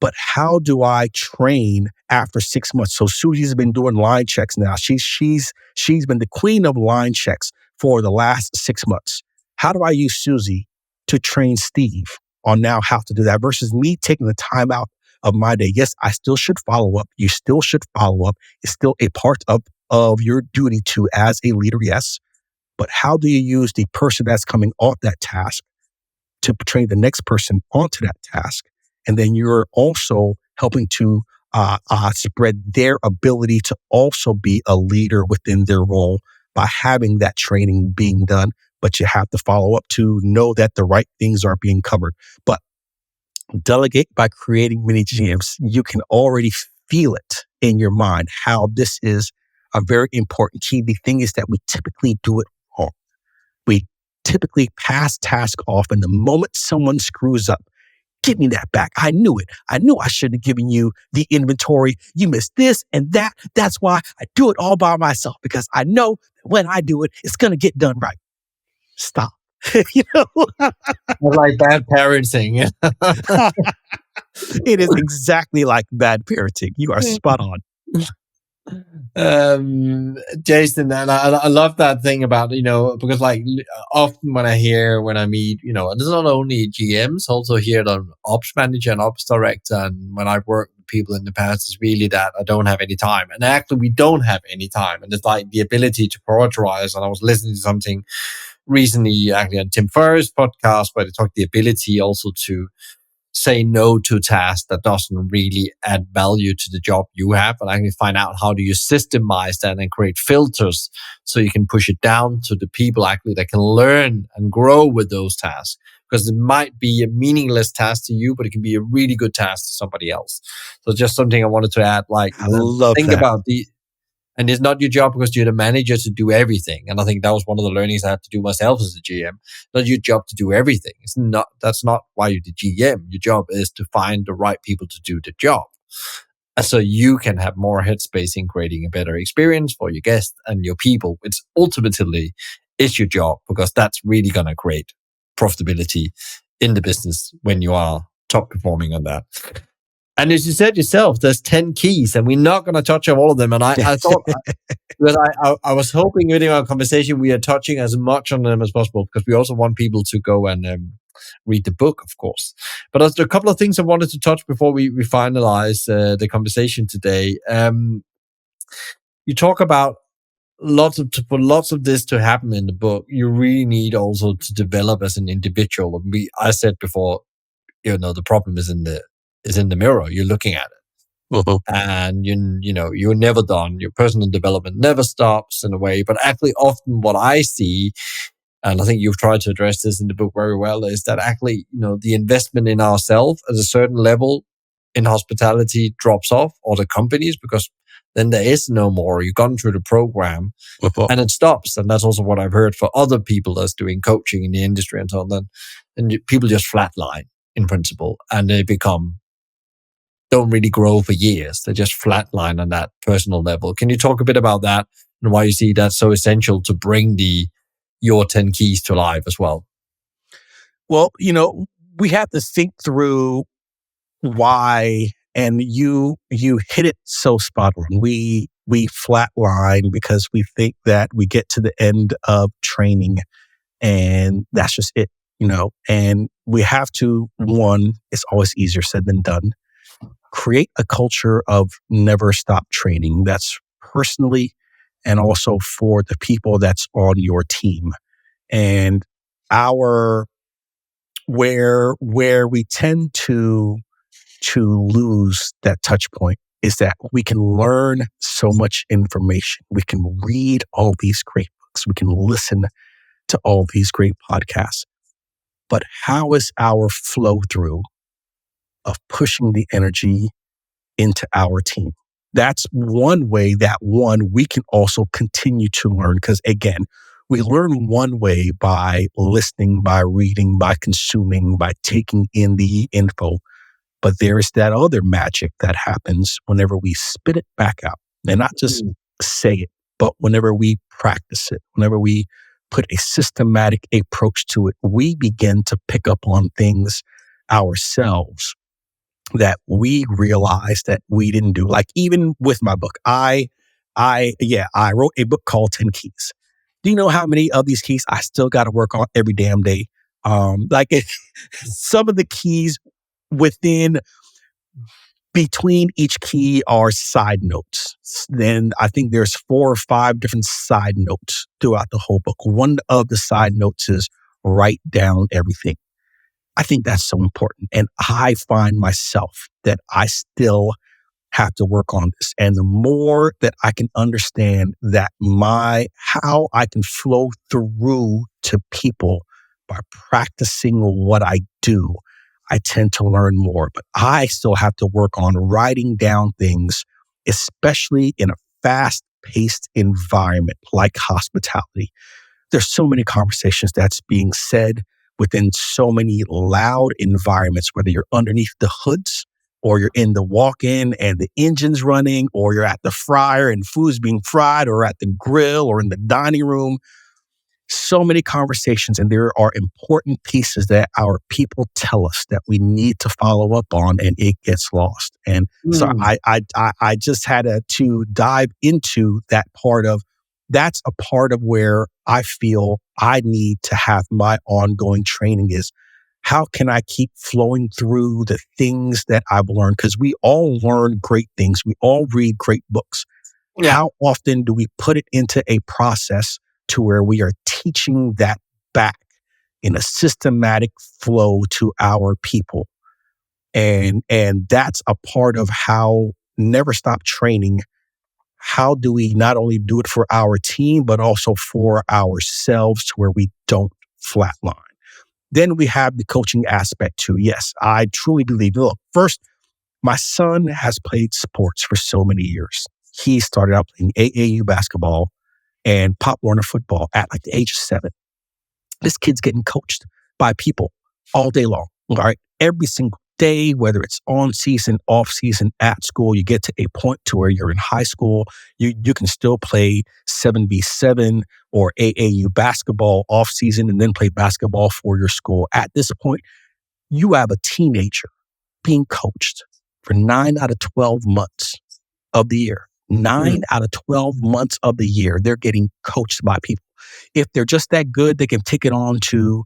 But how do I train after 6 months? So Susie's been doing line checks now. She's been the queen of line checks for the last 6 months. How do I use Susie to train Steve on now how to do that versus me taking the time out of my day? Yes, I still should follow up. You still should follow up. It's still a part of your duty to as a leader, yes. But how do you use the person that's coming off that task to train the next person onto that task? And then you're also helping to spread their ability to also be a leader within their role by having that training being done. But you have to follow up to know that the right things are being covered. But delegate by creating mini GMs. You can already feel it in your mind how this is a very important key. The thing is that we typically do it wrong. We typically pass task off, and the moment someone screws up, give me that back. I knew it. I knew I should have given you the inventory. You missed this and that. That's why I do it all by myself, because I know that when I do it, it's going to get done right. Stop. You know, Like bad parenting. it is exactly like bad parenting. You are spot on. Jason, and I love that thing about, because like often when I meet, there's not only GMs, also here the ops manager and ops director. And when I've worked with people in the past, it's really that I don't have any time. And actually we don't have any time. And it's like the ability to prioritize. And I was listening to something recently, actually on Tim Ferriss' podcast, where they talked the ability also to say no to tasks that doesn't really add value to the job you have, and actually find out how do you systemize that and create filters so you can push it down to the people actually that can learn and grow with those tasks, because it might be a meaningless task to you, but it can be a really good task to somebody else. So just something I wanted to add, like, I love think that. about and it's not your job because you're the manager to do everything. And I think that was one of the learnings I had to do myself as a GM. Not your job to do everything. That's not why you're the GM. Your job is to find the right people to do the job. And so you can have more headspace in creating a better experience for your guests and your people, which ultimately is your job, because that's really going to create profitability in the business when you are top performing on that. And as you said yourself, there's 10 keys, and we're not going to touch on all of them. And I thought, because I was hoping within our conversation we are touching as much on them as possible, because we also want people to go and read the book, of course. But there's a couple of things I wanted to touch before we finalize the conversation today. You talk about for lots of this to happen in the book, you really need also to develop as an individual. I said before, the problem is in the mirror. You're looking at it. Uh-huh. And you're never done. Your personal development never stops in a way. But actually, often what I see, and I think you've tried to address this in the book very well, is that actually, the investment in ourselves at a certain level in hospitality drops off, or the companies, because then there is no more. You've gone through the program and it stops. And that's also what I've heard for other people that's doing coaching in the industry and so on. And people just flatline in principle, and they don't really grow for years. They just flatline on that personal level. Can you talk a bit about that and why you see that so essential to bring your 10 keys to life as well? Well, we have to think through why, and you hit it so spot on. We flatline because we think that we get to the end of training and that's just it, and we have to, one, it's always easier said than done, create a culture of never stop training. That's personally and also for the people that's on your team. And our where we tend to lose that touch point is that we can learn so much information. We can read all these great books. We can listen to all these great podcasts. But how is our flow through of pushing the energy into our team? That's one way that we can also continue to learn. Because again, we learn one way by listening, by reading, by consuming, by taking in the info. But there is that other magic that happens whenever we spit it back out and not just Mm. say it, but whenever we practice it, whenever we put a systematic approach to it, we begin to pick up on things ourselves that we realized that we didn't do. Like even with my book, I wrote a book called 10 Keys. Do you know how many of these keys I still got to work on every damn day? Some of the keys within between each key are side notes. Then I think there's 4 or 5 different side notes throughout the whole book. One of the side notes is write down everything. I think that's so important. And I find myself that I still have to work on this. And the more that I can understand that how I can flow through to people by practicing what I do, I tend to learn more. But I still have to work on writing down things, especially in a fast paced environment like hospitality. There's so many conversations that's being said within so many loud environments, whether you're underneath the hoods or you're in the walk-in and the engine's running, or you're at the fryer and food's being fried, or at the grill or in the dining room. So many conversations, and there are important pieces that our people tell us that we need to follow up on, and it gets lost. And so Mm. I just had to dive into that part of. That's a part of where I feel I need to have my ongoing training is how can I keep flowing through the things that I've learned? Because we all learn great things. We all read great books. Yeah. How often do we put it into a process to where we are teaching that back in a systematic flow to our people? And that's a part of how never stop training. How do we not only do it for our team, but also for ourselves to where we don't flatline? Then we have the coaching aspect too. Yes, I truly believe, look, first, my son has played sports for so many years. He started out playing AAU basketball and Pop Warner football at like the age of 7. This kid's getting coached by people all day long. All right. Every single day, whether it's on season, off season, at school, you get to a point to where you're in high school. You can still play 7v7 or AAU basketball off season and then play basketball for your school. At this point, you have a teenager being coached for 9 out of 12 months of the year. 9 Mm. out of 12 months of the year, they're getting coached by people. If they're just that good, they can take it on to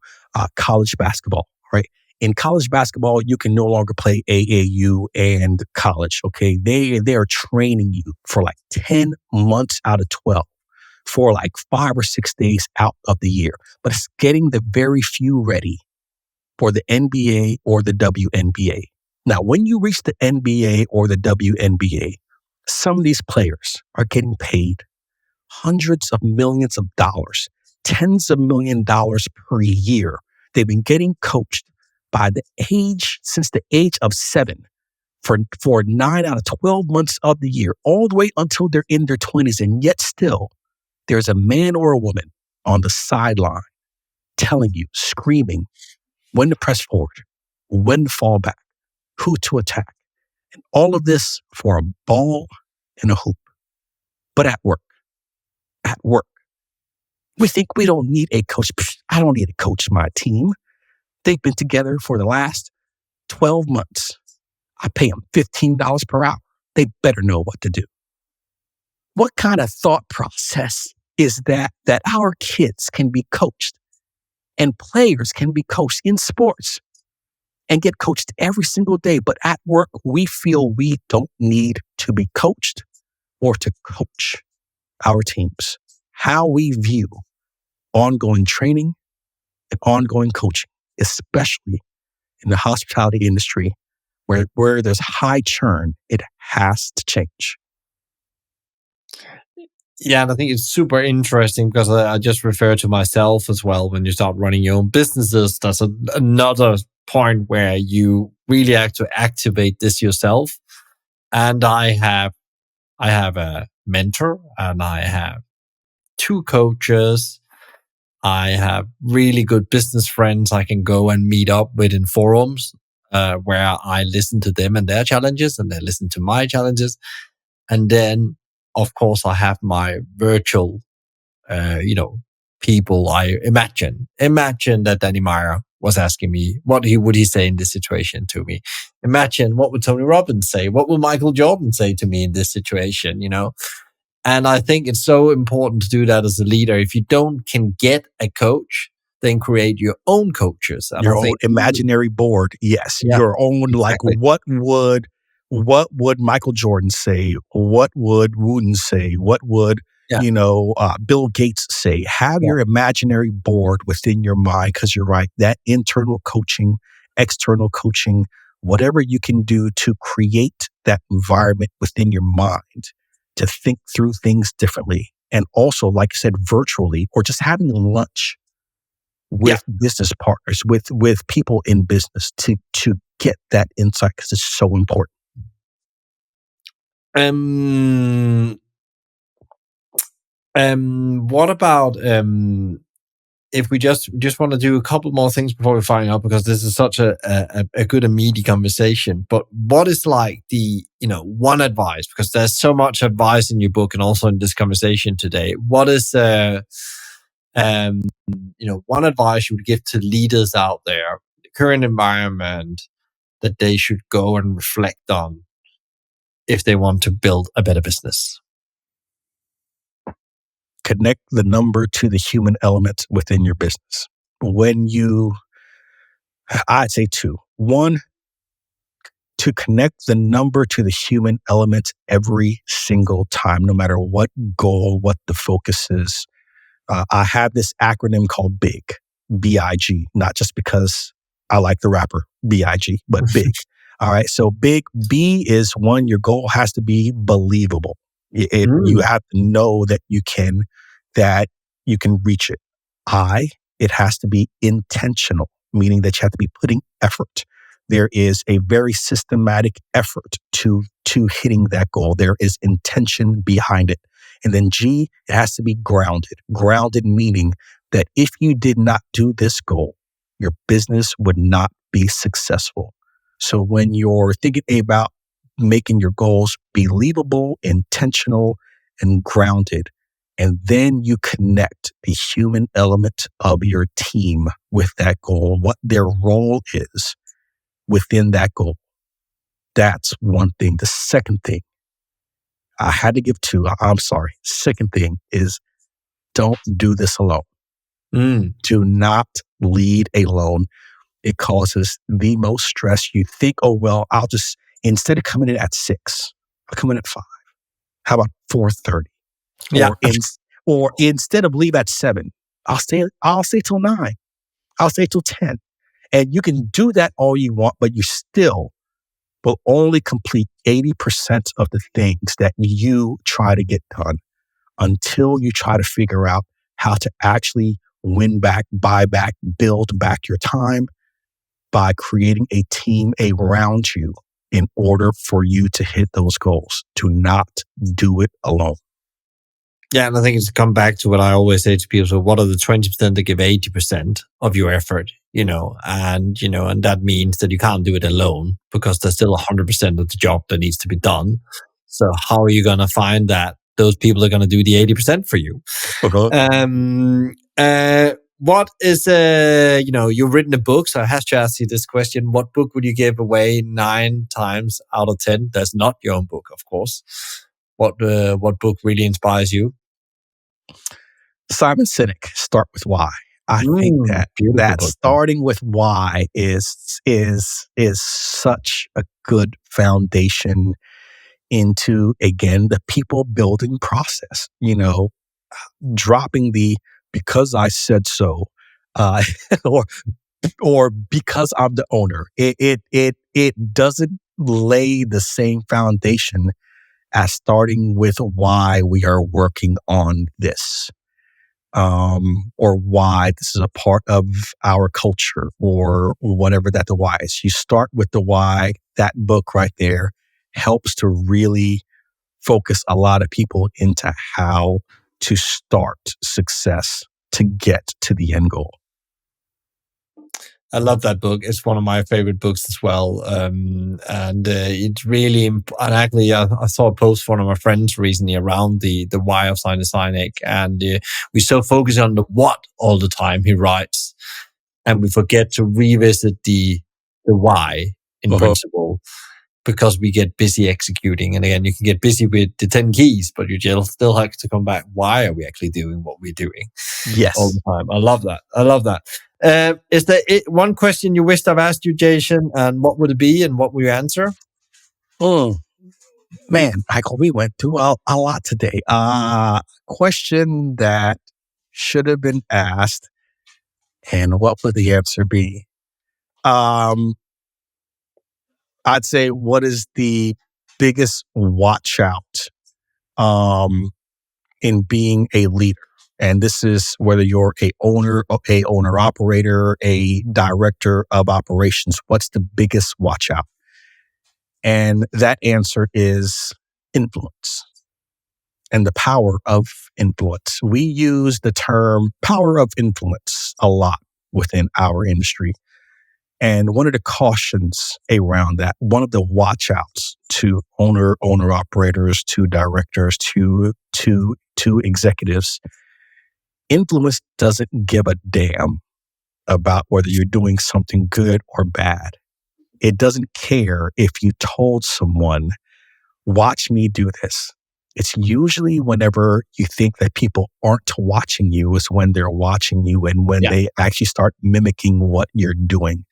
college basketball, right? In college basketball, you can no longer play AAU and college, okay? They are training you for like 10 months out of 12 for like 5 or 6 days out of the year. But it's getting the very few ready for the NBA or the WNBA. Now, when you reach the NBA or the WNBA, some of these players are getting paid hundreds of millions of dollars, tens of million dollars per year. They've been getting coached since the age of 7 for 9 out of 12 months of the year, all the way until they're in their 20s. And yet still, there's a man or a woman on the sideline telling you, screaming, when to press forward, when to fall back, who to attack. And all of this for a ball and a hoop. But at work, we think we don't need a coach. I don't need to coach my team. They've been together for the last 12 months. I pay them $15 per hour. They better know what to do. What kind of thought process is that our kids can be coached and players can be coached in sports and get coached every single day, but at work, we feel we don't need to be coached or to coach? our teams, how we view ongoing training and ongoing coaching, especially in the hospitality industry where there's high churn, it has to change. Yeah, and I think it's super interesting because I just refer to myself as well. When you start running your own businesses, that's another point where you really have to activate this yourself. And I have a mentor and I have two coaches. I have really good business friends I can go and meet up with in forums where I listen to them and their challenges and they listen to my challenges. And then, of course, I have my virtual, people. I imagine that Danny Meyer was asking me, what would he say in this situation to me? Imagine what would Tony Robbins say? What would Michael Jordan say to me in this situation? And I think it's so important to do that as a leader. If you can get a coach, then create your own coaches. And Your I own think, imaginary board, yes. yeah, Your own, like exactly. what would Michael Jordan say? What would Wooten say? What would Yeah, Bill Gates say? Have yeah, your imaginary board within your mind, because you're right. That internal coaching, external coaching, whatever you can do to create that environment within your mind to think through things differently, and also, like I said, virtually or just having lunch yeah. with business partners, with people in business to get that insight, because it's so important. Um, what about if we just want to do a couple more things before we find out, because this is such a good and meaty conversation. But what is like the one advice, because there's so much advice in your book and also in this conversation today. What is um one advice you would give to leaders out there, the current environment, that they should go and reflect on if they want to build a better business? Connect the number to the human element within your business. I'd say two. One, to connect the number to the human element every single time, no matter what goal, what the focus is. I have this acronym called BIG, BIG, not just because I like the rapper BIG, but BIG. All right. So big B is one, your goal has to be believable. You Mm. have to know that you can reach it. It has to be intentional, meaning that you have to be putting effort. There is a very systematic effort to hitting that goal. There is intention behind it. And then G, it has to be grounded. Grounded meaning that if you did not do this goal, your business would not be successful. So when you're thinking about making your goals believable, intentional, and grounded, and then you connect the human element of your team with that goal, what their role is within that goal. That's one thing. The second thing, I had to give two. I'm sorry. Second thing is, don't do this alone. Mm. Do not lead alone. It causes the most stress. You think, oh, well, instead of coming in at 6, I'll come in at 5. How about 4:30? Yeah. Or instead of leave at 7, I'll stay till 9. I'll stay till 10. And you can do that all you want, but you still will only complete 80% of the things that you try to get done until you try to figure out how to actually win back, buy back, build back your time by creating a team around you in order for you to hit those goals. Do not do it alone. Yeah, and I think it's come back to what I always say to people. So what are the 20% that give 80% of your effort, and that means that you can't do it alone because there's still 100% of the job that needs to be done. So how are you going to find that those people are going to do the 80% for you? Uh-huh. What is, you've written a book, so I have to ask you this question. What book would you give away 9 times out of 10? That's not your own book, of course. What book really inspires you? Simon Sinek, Start with Why. I think Beautiful that book. starting with why is such a good foundation into, again, the people building process, dropping the because I said so, uh, or because I'm the owner. It doesn't lay the same foundation as starting with why we are working on this, or why this is a part of our culture, or whatever that the why is. You start with the why. That book right there helps to really focus a lot of people into how to start success to get to the end goal. I love that book. It's one of my favorite books as well. And it's really, and actually, I saw a post from one of my friends recently around the why of Simon Sinek. And we so focus on the what all the time, he writes, and we forget to revisit the why in principle, because we get busy executing. And again, you can get busy with the 10 keys, but you still have to come back. Why are we actually doing what we're doing all Yes. the time? I love that. I love that. Is there one question you wished I've asked you, Jason, and what would it be and what will you answer? Man, Michael, we went through a lot today. Question that should have been asked, and what would the answer be? I'd say, what is the biggest watch out in being a leader? And this is whether you're a owner operator, a director of operations. What's the biggest watch out? And that answer is influence and the power of influence. We use the term power of influence a lot within our industry. And one of the cautions around that, one of the watch outs to owner operators, to directors, to executives, influence doesn't give a damn about whether you're doing something good or bad. It doesn't care if you told someone, watch me do this. It's usually whenever you think that people aren't watching you is when they're watching you, and when they actually start mimicking what you're doing.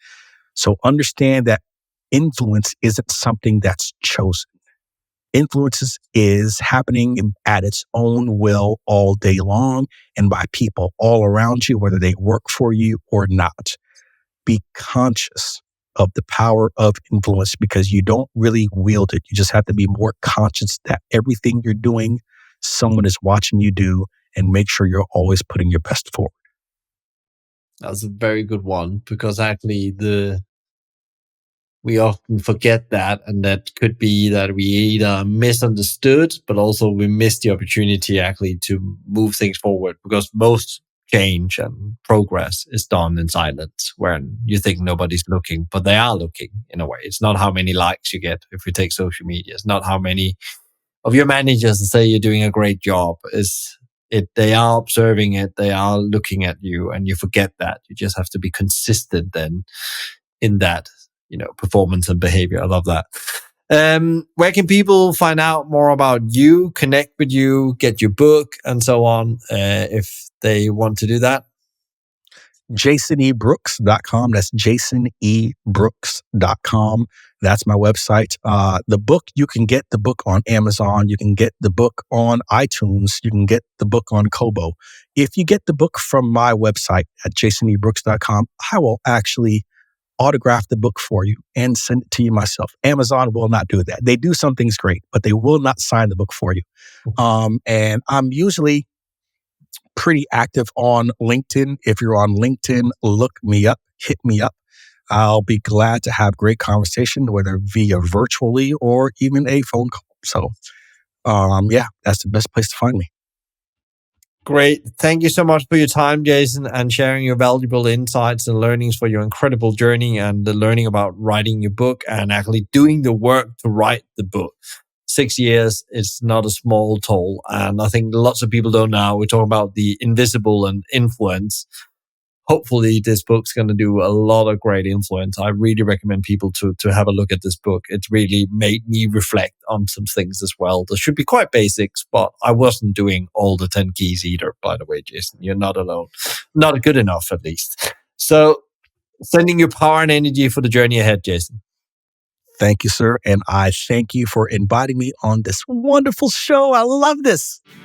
So understand that influence isn't something that's chosen. Influence is happening at its own will all day long and by people all around you, whether they work for you or not. Be conscious of the power of influence, because you don't really wield it. You just have to be more conscious that everything you're doing, someone is watching you do, and make sure you're always putting your best forward. That's a very good one, because actually we often forget that, and that could be that we either misunderstood, but also we missed the opportunity actually to move things forward, because most change and progress is done in silence when you think nobody's looking, but they are looking in a way. It's not how many likes you get if you take social media. It's not how many of your managers say you're doing a great job. They are observing it, they are looking at you, and you forget that. You just have to be consistent then in that, performance and behavior. I love that. Where can people find out more about you, connect with you, get your book, and so on, if they want to do that? JasonEBrooks.com. That's JasonEBrooks.com. That's my website. The book, you can get the book on Amazon. You can get the book on iTunes. You can get the book on Kobo. If you get the book from my website at JasonEBrooks.com, I will actually autograph the book for you and send it to you myself. Amazon will not do that. They do some things great, but they will not sign the book for you. And I'm usually pretty active on LinkedIn. If you're on LinkedIn, look me up, hit me up. I'll be glad to have great conversation, whether via virtually or even a phone call. So, that's the best place to find me. Great. Thank you so much for your time, Jason, and sharing your valuable insights and learnings for your incredible journey, and the learning about writing your book and actually doing the work to write the book. 6 years is not a small toll. And I think lots of people don't know. We're talking about the invisible and influence. Hopefully this book's going to do a lot of great influence. I really recommend people to have a look at this book. It's really made me reflect on some things as well. There should be quite basics, but I wasn't doing all the 10 keys either, by the way, Jason. You're not alone. Not good enough, at least. So sending you power and energy for the journey ahead, Jason. Thank you, sir. And I thank you for inviting me on this wonderful show. I love this.